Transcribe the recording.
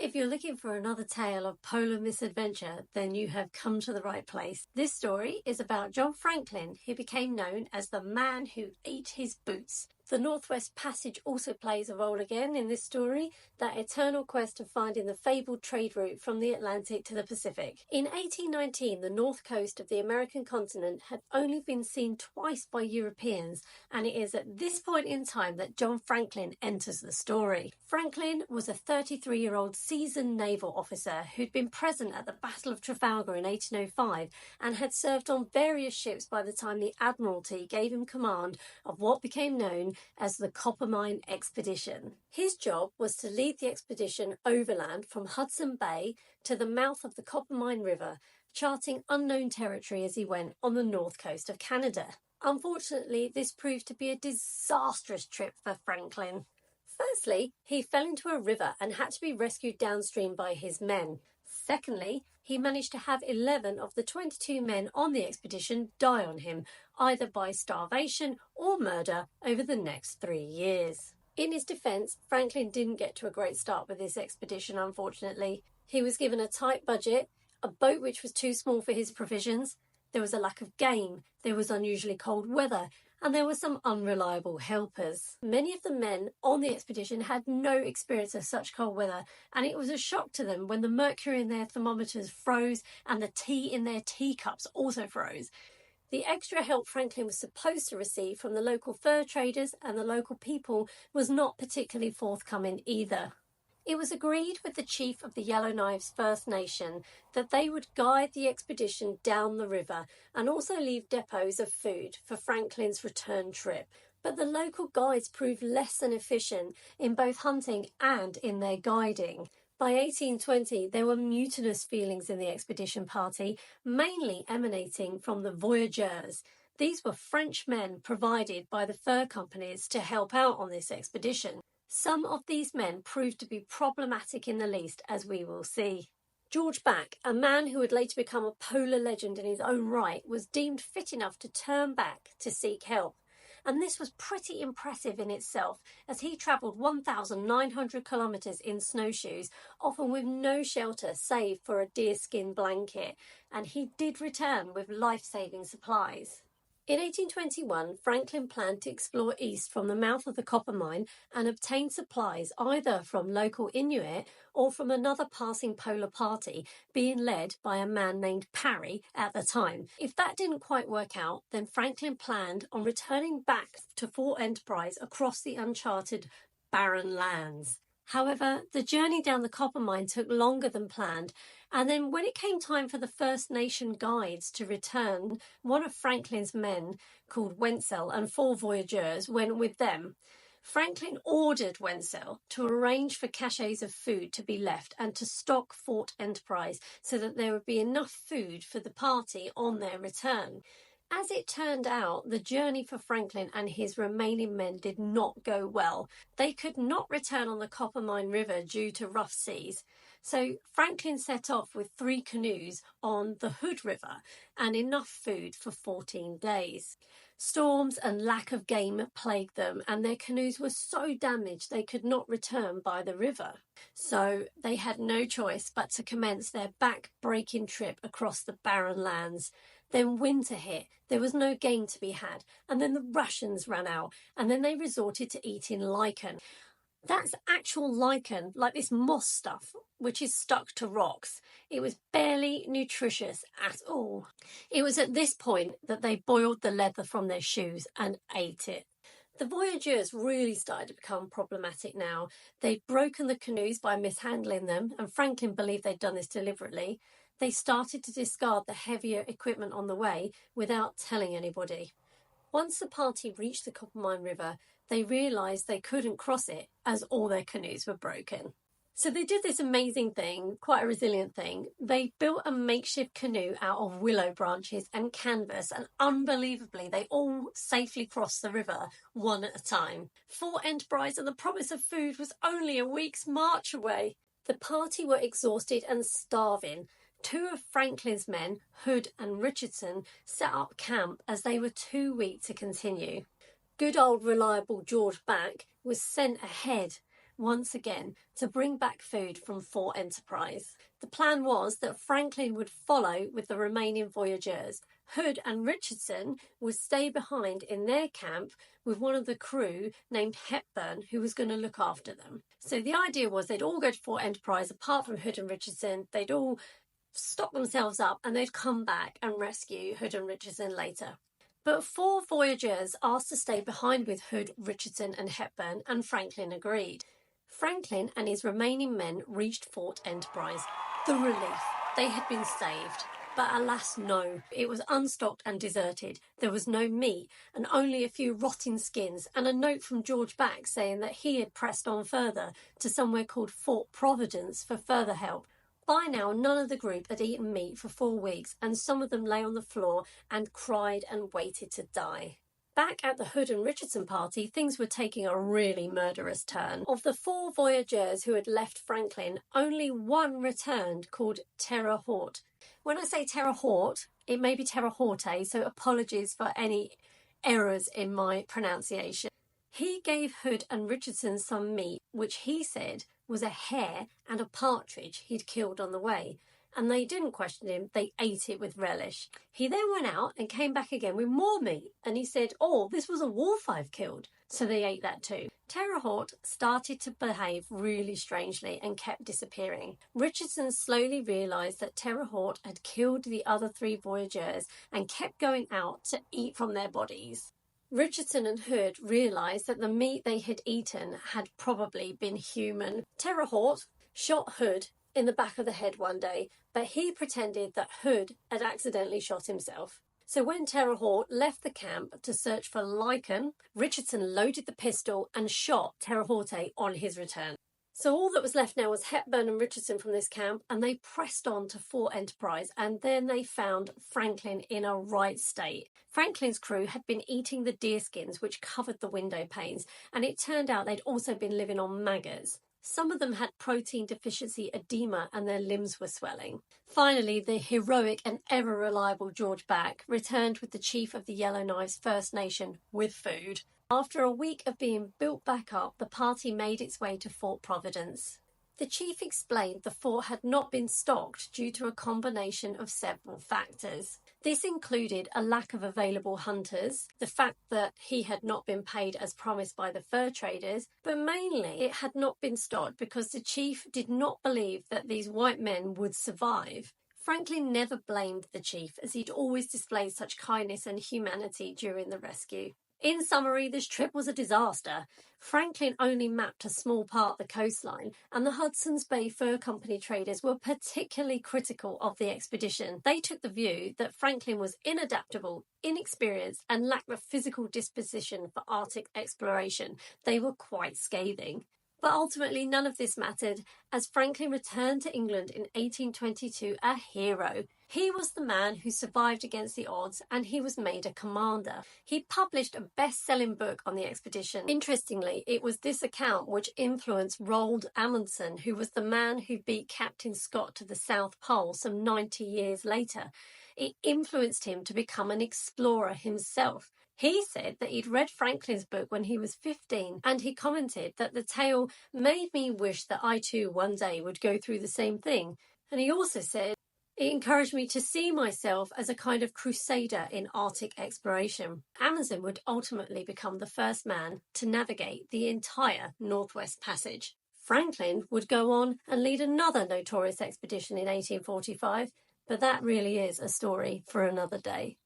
If you're looking for another tale of polar misadventure, then you have come to the right place. This story is about John Franklin, who became known as the man who ate his boots. The Northwest Passage also plays a role again in this story, that eternal quest of finding the fabled trade route from the Atlantic to the Pacific. In 1819, the north coast of the American continent had only been seen twice by Europeans, and it is at this point in time that John Franklin enters the story. Franklin was a 33-year-old seasoned naval officer who'd been present at the Battle of Trafalgar in 1805 and had served on various ships by the time the Admiralty gave him command of what became known as the Coppermine expedition. His job was to lead the expedition overland from Hudson Bay to the mouth of the Coppermine River, charting unknown territory as he went on the north coast of Canada. Unfortunately, this proved to be a disastrous trip for Franklin. Firstly, he fell into a river and had to be rescued downstream by his men. Secondly, he managed to have 11 of the 22 men on the expedition die on him, either by starvation or murder over the next 3 years. In his defence, Franklin didn't get to a great start with this expedition, unfortunately. He was given a tight budget, a boat which was too small for his provisions, there was a lack of game, there was unusually cold weather, and there were some unreliable helpers. Many of the men on the expedition had no experience of such cold weather, and it was a shock to them when the mercury in their thermometers froze and the tea in their teacups also froze. The extra help Franklin was supposed to receive from the local fur traders and the local people was not particularly forthcoming either. It was agreed with the chief of the Yellowknives First Nation that they would guide the expedition down the river and also leave depots of food for Franklin's return trip. But the local guides proved less than efficient in both hunting and in their guiding. By 1820, there were mutinous feelings in the expedition party, mainly emanating from the Voyageurs. These were French men provided by the fur companies to help out on this expedition. Some of these men proved to be problematic in the least, as we will see. George Back, a man who would later become a polar legend in his own right, was deemed fit enough to turn back to seek help. And this was pretty impressive in itself, as he travelled 1,900 kilometres in snowshoes, often with no shelter save for a deerskin blanket, and he did return with life-saving supplies. In 1821, Franklin planned to explore east from the mouth of the Coppermine and obtain supplies either from local Inuit or from another passing polar party being led by a man named Parry at the time. If that didn't quite work out, then Franklin planned on returning back to Fort Enterprise across the uncharted barren lands. However, the journey down the Coppermine took longer than planned, and then when it came time for the First Nation guides to return, one of Franklin's men, called Wenzel, and 4 voyageurs went with them. Franklin ordered Wenzel to arrange for caches of food to be left and to stock Fort Enterprise so that there would be enough food for the party on their return. As it turned out, the journey for Franklin and his remaining men did not go well. They could not return on the Coppermine River due to rough seas. So Franklin set off with 3 canoes on the Hood River and enough food for 14 days. Storms and lack of game plagued them, and their canoes were so damaged they could not return by the river. So they had no choice but to commence their back-breaking trip across the barren lands. Then winter hit, there was no game to be had, and then the rations ran out, and then they resorted to eating lichen. That's actual lichen, like this moss stuff, which is stuck to rocks. It was barely nutritious at all. It was at this point that they boiled the leather from their shoes and ate it. The voyageurs really started to become problematic now. They'd broken the canoes by mishandling them, and Franklin believed they'd done this deliberately. They started to discard the heavier equipment on the way without telling anybody. Once the party reached the Coppermine River, they realised they couldn't cross it as all their canoes were broken. So they did this amazing thing, quite a resilient thing. They built a makeshift canoe out of willow branches and canvas, and unbelievably, they all safely crossed the river one at a time. Fort Enterprise and the promise of food was only a week's march away. The party were exhausted and starving. 2 of Franklin's men, Hood and Richardson, set up camp as they were too weak to continue. Good old reliable George Back was sent ahead once again to bring back food from Fort Enterprise. The plan was that Franklin would follow with the remaining voyageurs. Hood and Richardson would stay behind in their camp with one of the crew named Hepburn, who was going to look after them. So the idea was they'd all go to Fort Enterprise, apart from Hood and Richardson. They'd all stock themselves up and they'd come back and rescue Hood and Richardson later. But 4 voyageurs asked to stay behind with Hood, Richardson and Hepburn, and Franklin agreed. Franklin and his remaining men reached Fort Enterprise. The relief. They had been saved. But alas, no. It was unstocked and deserted. There was no meat and only a few rotting skins, and a note from George Back saying that he had pressed on further to somewhere called Fort Providence for further help. By now, none of the group had eaten meat for 4 weeks, and some of them lay on the floor and cried and waited to die. Back at the Hood and Richardson party, things were taking a really murderous turn. Of the 4 voyageurs who had left Franklin, only one returned, called Terre Haute. When I say Terre Haute, it may be Terre Haute, so apologies for any errors in my pronunciation. He gave Hood and Richardson some meat, which he said was a hare and a partridge he'd killed on the way, and they didn't question him, they ate it with relish. He then went out and came back again with more meat, and he said, "Oh, this was a wolf I've killed," so they ate that too. Terre Haute started to behave really strangely and kept disappearing. Richardson slowly realised that Terre Haute had killed the other 3 voyageurs and kept going out to eat from their bodies. Richardson and Hood realised that the meat they had eaten had probably been human. Terre Haute shot Hood in the back of the head one day, but he pretended that Hood had accidentally shot himself. So when Terre Haute left the camp to search for lichen, Richardson loaded the pistol and shot Terre Haute on his return. So all that was left now was Hepburn and Richardson from this camp, and they pressed on to Fort Enterprise, and then they found Franklin in a right state. Franklin's crew had been eating the deerskins which covered the window panes, and it turned out they'd also been living on maggots. Some of them had protein deficiency edema and their limbs were swelling. Finally, the heroic and ever-reliable George Back returned with the chief of the Yellowknives First Nation with food. After a week of being built back up, the party made its way to Fort Providence. The chief explained the fort had not been stocked due to a combination of several factors. This included a lack of available hunters, the fact that he had not been paid as promised by the fur traders, but mainly it had not been stocked because the chief did not believe that these white men would survive. Franklin never blamed the chief, as he'd always displayed such kindness and humanity during the rescue. In summary, this trip was a disaster. Franklin only mapped a small part of the coastline, and the Hudson's Bay Fur Company traders were particularly critical of the expedition. They took the view that Franklin was inadaptable, inexperienced, and lacked the physical disposition for Arctic exploration. They were quite scathing. But ultimately, none of this mattered, as Franklin returned to England in 1822 a hero. He was the man who survived against the odds, and he was made a commander. He published a best-selling book on the expedition. Interestingly, it was this account which influenced Roald Amundsen, who was the man who beat Captain Scott to the South Pole some 90 years later. It influenced him to become an explorer himself. He said that he'd read Franklin's book when he was 15, and he commented that the tale made me wish that I too one day would go through the same thing. And he also said, it encouraged me to see myself as a kind of crusader in Arctic exploration. Amundsen would ultimately become the first man to navigate the entire Northwest Passage. Franklin would go on and lead another notorious expedition in 1845, but that really is a story for another day.